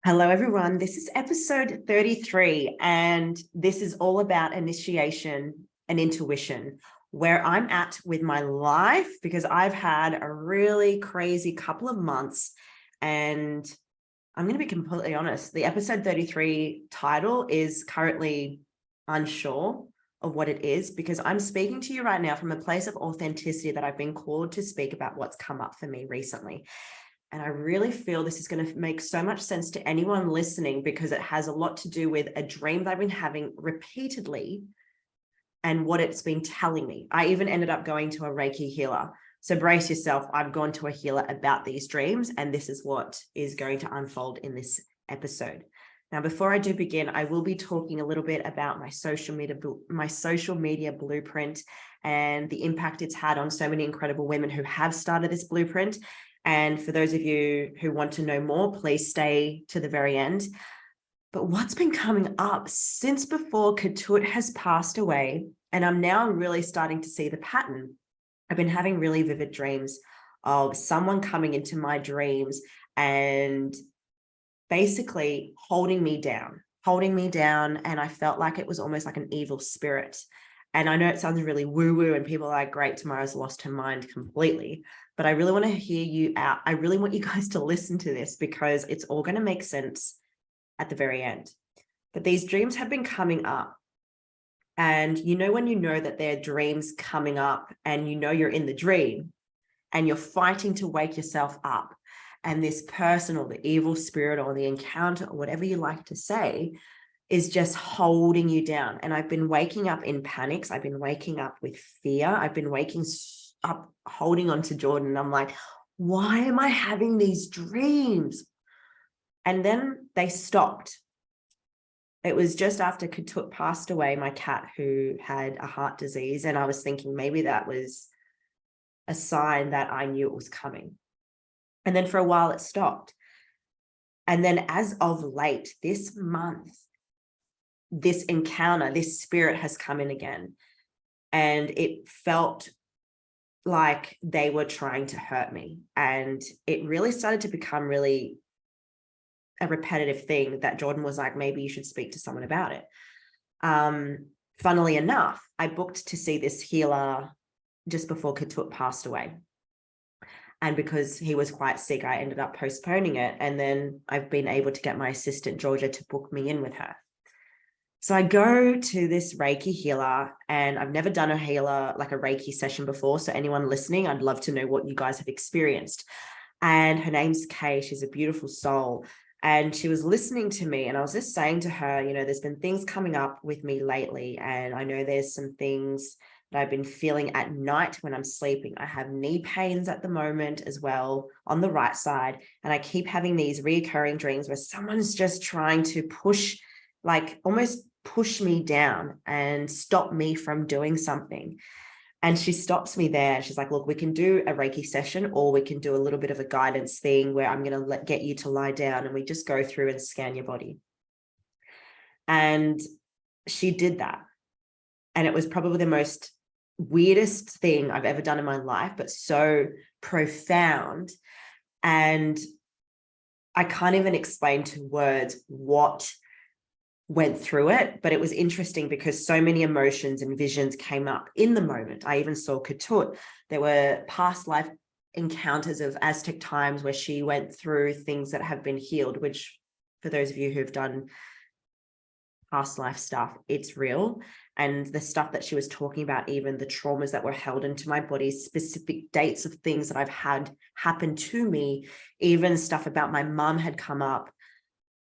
Hello, everyone. This is episode 33, and this is all about initiation and intuition, where I'm at with my life because I've had a really crazy couple of months. And I'm going to be completely honest. The episode 33 title is currently unsure of what it is because I'm speaking to you right now from a place of authenticity that I've been called to speak about what's come up for me recently. And I really feel this is going to make so much sense to anyone listening because it has a lot to do with a dream that I've been having repeatedly and what it's been telling me. I even ended up going to a Reiki healer. So brace yourself. I've gone to a healer about these dreams, and this is what is going to unfold in this episode. Now, before I do begin, I will be talking a little bit about my social media blueprint and the impact it's had on so many incredible women who have started this blueprint. And for those of you who want to know more, please stay to the very end. But what's been coming up since before Ketut has passed away, and I'm now really starting to see the pattern. I've been having really vivid dreams of someone coming into my dreams and basically holding me down. And I felt like it was almost like an evil spirit. And I know it sounds really woo-woo and people are like, great, Tamara's lost her mind completely. But I really want to hear you out. I really want you guys to listen to this because it's all going to make sense at the very end. But these dreams have been coming up. And you know when you know that there are dreams coming up and you know you're in the dream and you're fighting to wake yourself up, and this person or the evil spirit or the encounter or whatever you like to say is just holding you down. And I've been waking up in panics. I've been waking up with fear. I've been waking up holding on to Jordan. And I'm like, why am I having these dreams? And then they stopped. It was just after Ketut passed away, my cat who had a heart disease. And I was thinking maybe that was a sign that I knew it was coming. And then for a while it stopped. And then as of late, this month, this encounter, this spirit has come in again. And it felt like they were trying to hurt me. And it really started to become really a repetitive thing that Jordan was like, maybe you should speak to someone about it. Funnily enough, I booked to see this healer just before Ketut passed away. And because he was quite sick, I ended up postponing it. And then I've been able to get my assistant, Georgia, to book me in with her. So I go to this Reiki healer, and I've never done a healer, like a Reiki session before. So anyone listening, I'd love to know what you guys have experienced. And her name's Kay. She's a beautiful soul. And she was listening to me, and I was just saying to her, you know, there's been things coming up with me lately. And I know there's some things that I've been feeling at night when I'm sleeping. I have knee pains at the moment as well on the right side. And I keep having these reoccurring dreams where someone's just trying to push, like almost push me down and stop me from doing something. And she stops me there. She's like, look, we can do a Reiki session, or we can do a little bit of a guidance thing where I'm going to get you to lie down and we just go through and scan your body. And she did that. And it was probably the most weirdest thing I've ever done in my life, but so profound. And I can't even explain to words what went through it, but it was interesting because so many emotions and visions came up in the moment. I even saw Ketut. There were past life encounters of Aztec times where she went through things that have been healed, which for those of you who've done past life stuff, it's real. And the stuff that she was talking about, even the traumas that were held into my body, specific dates of things that I've had happen to me, even stuff about my mum had come up.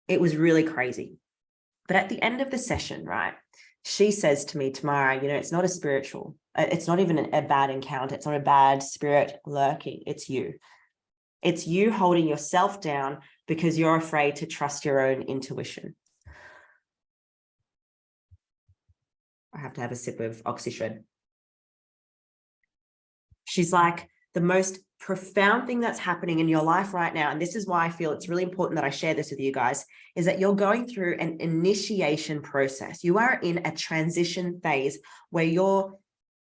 It was really crazy. But at the end of the session, right, she says to me, Tamara, you know, it's not a spiritual, it's not even a bad encounter. It's not a bad spirit lurking. It's you. It's you holding yourself down because you're afraid to trust your own intuition. I have to have a sip of oxygen. She's like, the most profound thing that's happening in your life right now, and this is why I feel it's really important that I share this with you guys, is that you're going through an initiation process. You are in a transition phase where you're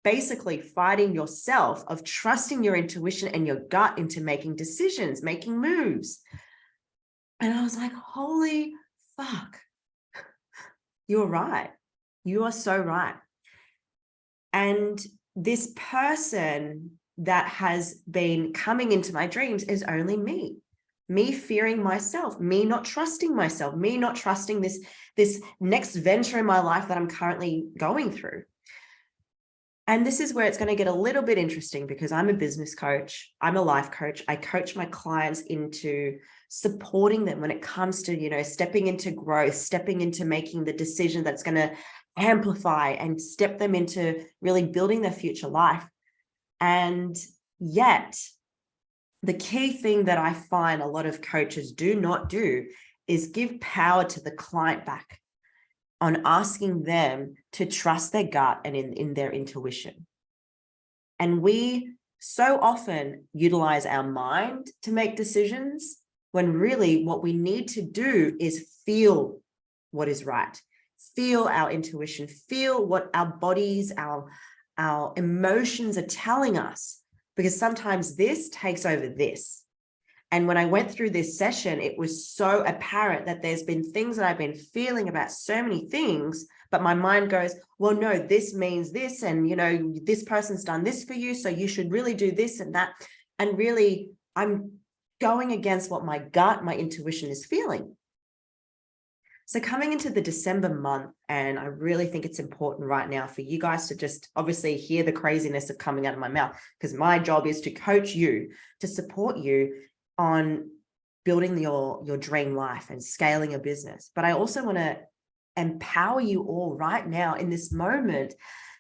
basically fighting yourself of trusting your intuition and your gut into making decisions, making moves. And I was like, holy fuck, you're right. You are so right. And this person that has been coming into my dreams is only me fearing myself, me not trusting myself, me not trusting this next venture in my life that I'm currently going through. And this is where it's going to get a little bit interesting, because I'm a business coach. I'm a life coach. I coach my clients into supporting them when it comes to, stepping into growth, stepping into making the decision that's going to amplify and step them into really building their future life. And yet, the key thing that I find a lot of coaches do not do is give power to the client back on asking them to trust their gut and in their intuition. And we so often utilize our mind to make decisions, when really what we need to do is feel what is right, feel our intuition, feel what our bodies, our emotions are telling us, because sometimes this takes over this. And when I went through this session, it was so apparent that there's been things that I've been feeling about so many things, but my mind goes, well, no, this means this. And, this person's done this for you, so you should really do this and that. And really, I'm going against what my gut, my intuition is feeling. So coming into the December month, and I really think it's important right now for you guys to just obviously hear the craziness of coming out of my mouth, because my job is to coach you, to support you on building your dream life and scaling a business. But I also want to empower you all right now in this moment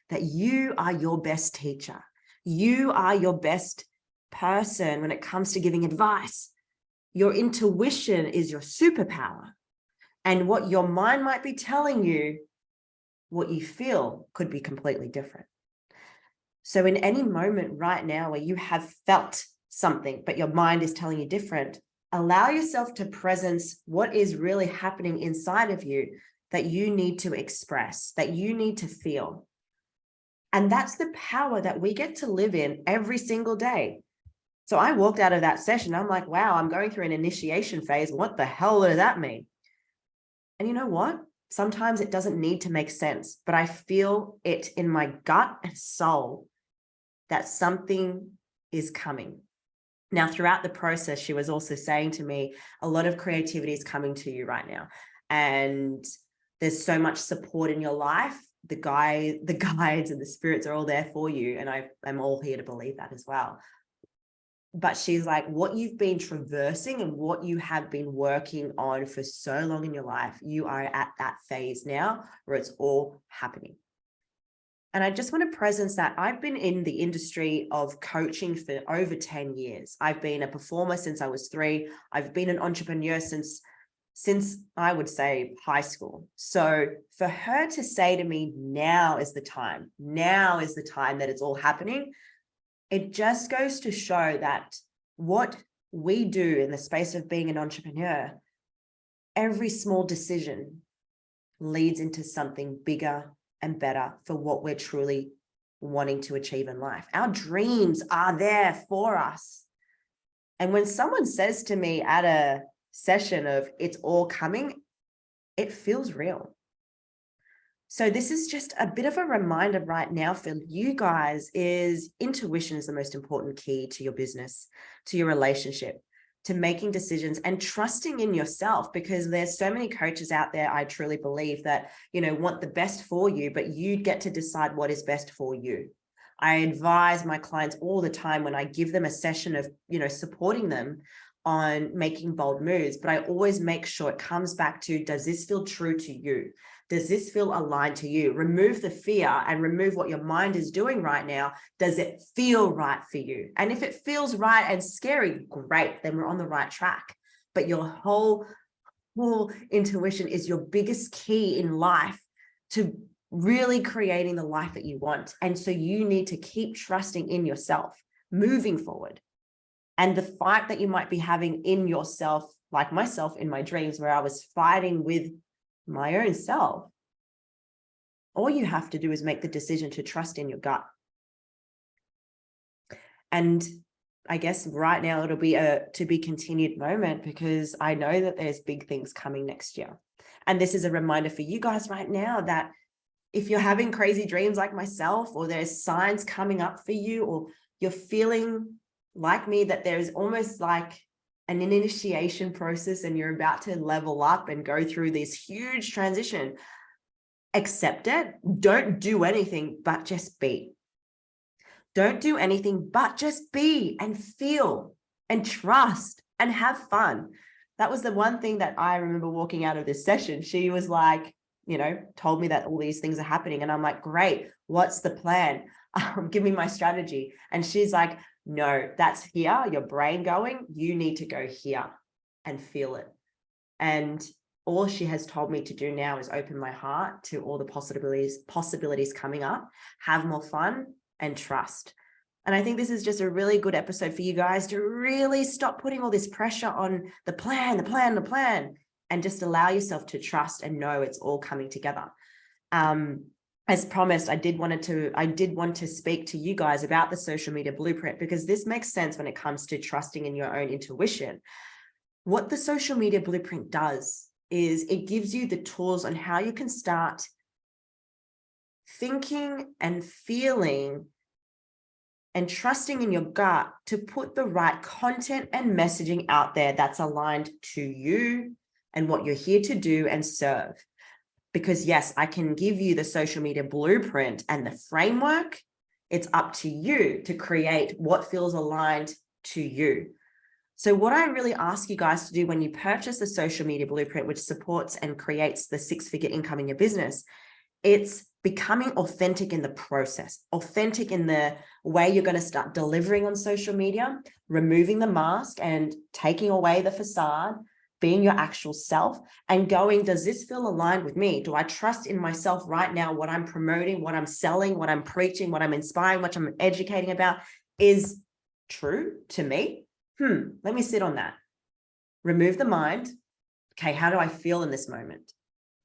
that you are your best teacher. You are your best person when it comes to giving advice. Your intuition is your superpower. And what your mind might be telling you, what you feel could be completely different. So in any moment right now where you have felt something, but your mind is telling you different, allow yourself to presence what is really happening inside of you that you need to express, that you need to feel. And that's the power that we get to live in every single day. So I walked out of that session. I'm like, wow, I'm going through an initiation phase. What the hell does that mean? And you know what? Sometimes it doesn't need to make sense, but I feel it in my gut and soul that something is coming. Now, throughout the process, she was also saying to me, a lot of creativity is coming to you right now. And there's so much support in your life. The guides and the spirits are all there for you. And I'm all here to believe that as well. But she's like, what you've been traversing and what you have been working on for so long in your life, you are at that phase now where it's all happening. And I just want to presence that I've been in the industry of coaching for over 10 years. I've been a performer since I was 3. I've been an entrepreneur since I would say high school. So for her to say to me, now is the time that it's all happening, it just goes to show that what we do in the space of being an entrepreneur, every small decision leads into something bigger and better for what we're truly wanting to achieve in life. Our dreams are there for us. And when someone says to me at a session of it's all coming, it feels real. So this is just a bit of a reminder right now for you guys is intuition is the most important key to your business, to your relationship, to making decisions and trusting in yourself, because there's so many coaches out there, I truly believe, that, want the best for you, but you get to decide what is best for you. I advise my clients all the time when I give them a session of, supporting them on making bold moves, but I always make sure it comes back to, does this feel true to you? Does this feel aligned to you? Remove the fear and remove what your mind is doing right now. Does it feel right for you? And if it feels right and scary, great, then we're on the right track. But your whole intuition is your biggest key in life to really creating the life that you want. And so you need to keep trusting in yourself, moving forward. And the fight that you might be having in yourself, like myself in my dreams, where I was fighting with my own self, all you have to do is make the decision to trust in your gut. And I guess right now it'll be a to be continued moment, because I know that there's big things coming next year. And this is a reminder for you guys right now that if you're having crazy dreams like myself, or there's signs coming up for you, or you're feeling like me that there's almost like an initiation process and you're about to level up and go through this huge transition, accept it. Don't do anything but just be. Don't do anything but just be and feel and trust and have fun. That was the one thing that I remember walking out of this session. She was like, told me that all these things are happening. And I'm like, great, what's the plan? Give me my strategy. And she's like, no, that's here, your brain going, you need to go here and feel it. And all she has told me to do now is open my heart to all the possibilities coming up, have more fun and trust. And I think this is just a really good episode for you guys to really stop putting all this pressure on the plan, and just allow yourself to trust and know it's all coming together. As promised, I did want to speak to you guys about the social media blueprint, because this makes sense when it comes to trusting in your own intuition. What the social media blueprint does is it gives you the tools on how you can start thinking and feeling and trusting in your gut to put the right content and messaging out there that's aligned to you and what you're here to do and serve. Because yes, I can give you the social media blueprint and the framework. It's up to you to create what feels aligned to you. So what I really ask you guys to do when you purchase the social media blueprint, which supports and creates the 6-figure income in your business, it's becoming authentic in the process, authentic in the way you're going to start delivering on social media, removing the mask and taking away the facade, being your actual self and going, does this feel aligned with me? Do I trust in myself right now? What I'm promoting, what I'm selling, what I'm preaching, what I'm inspiring, what I'm educating about is true to me? Let me sit on that. Remove the mind. Okay, how do I feel in this moment?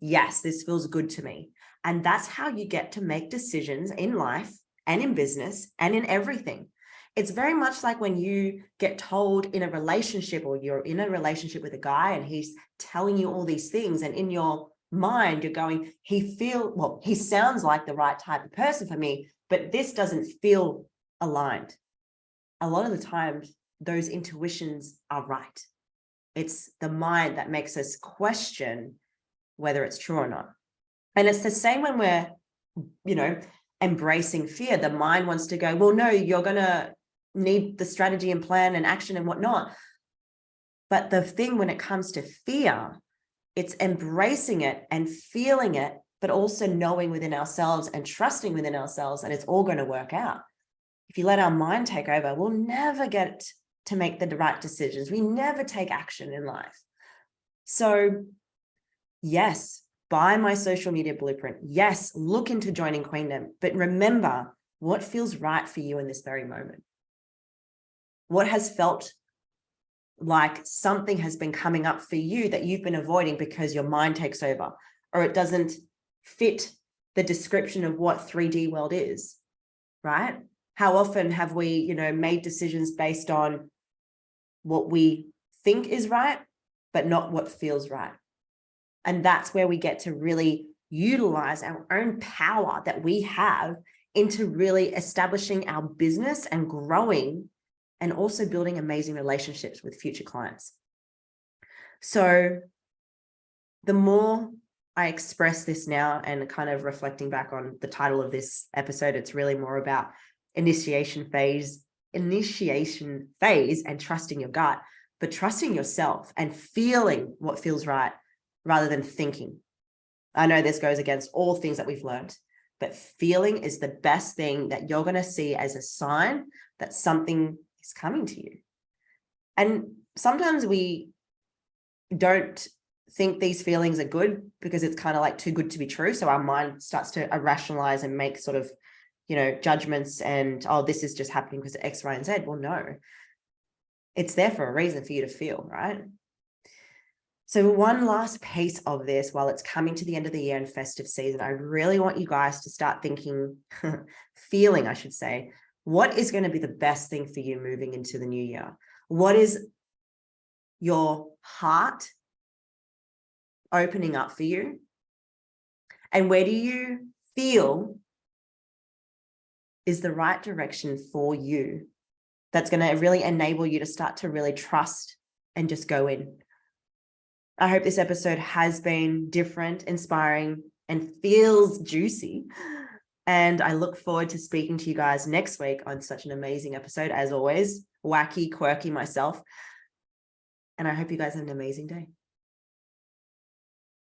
Yes, this feels good to me. And that's how you get to make decisions in life and in business and in everything. It's very much like when you get told in a relationship, or you're in a relationship with a guy and he's telling you all these things, and in your mind you're going, he sounds like the right type of person for me, but this doesn't feel aligned. A lot of the times those intuitions are right. It's the mind that makes us question whether it's true or not. And it's the same when we're, embracing fear. The mind wants to go, well, no, you're going to need the strategy and plan and action and whatnot. But the thing when it comes to fear, it's embracing it and feeling it, but also knowing within ourselves and trusting within ourselves that it's all going to work out. If you let our mind take over, we'll never get to make the right decisions. We never take action in life. So yes, buy my social media blueprint. Yes, look into joining Queendom, but remember what feels right for you in this very moment. What has felt like something has been coming up for you that you've been avoiding because your mind takes over, or it doesn't fit the description of what 3D world is, right? How often have we, made decisions based on what we think is right, but not what feels right? And that's where we get to really utilize our own power that we have into really establishing our business and growing, and also building amazing relationships with future clients. So the more I express this now, and kind of reflecting back on the title of this episode, it's really more about initiation phase and trusting your gut, but trusting yourself and feeling what feels right rather than thinking. I know this goes against all things that we've learned, but feeling is the best thing that you're going to see as a sign that something is coming to you. And sometimes we don't think these feelings are good because it's kind of like too good to be true. So our mind starts to rationalize and make sort of, judgments and, oh, this is just happening because of X, Y, and Z. Well, no, it's there for a reason for you to feel, right? So one last piece of this, while it's coming to the end of the year and festive season, I really want you guys to start thinking, feeling, I should say, What is going to be the best thing for you moving into the new year? What is your heart opening up for you? And where do you feel is the right direction for you? That's going to really enable you to start to really trust and just go in. I hope this episode has been different, inspiring, and feels juicy. And I look forward to speaking to you guys next week on such an amazing episode, as always, wacky, quirky myself. And I hope you guys have an amazing day.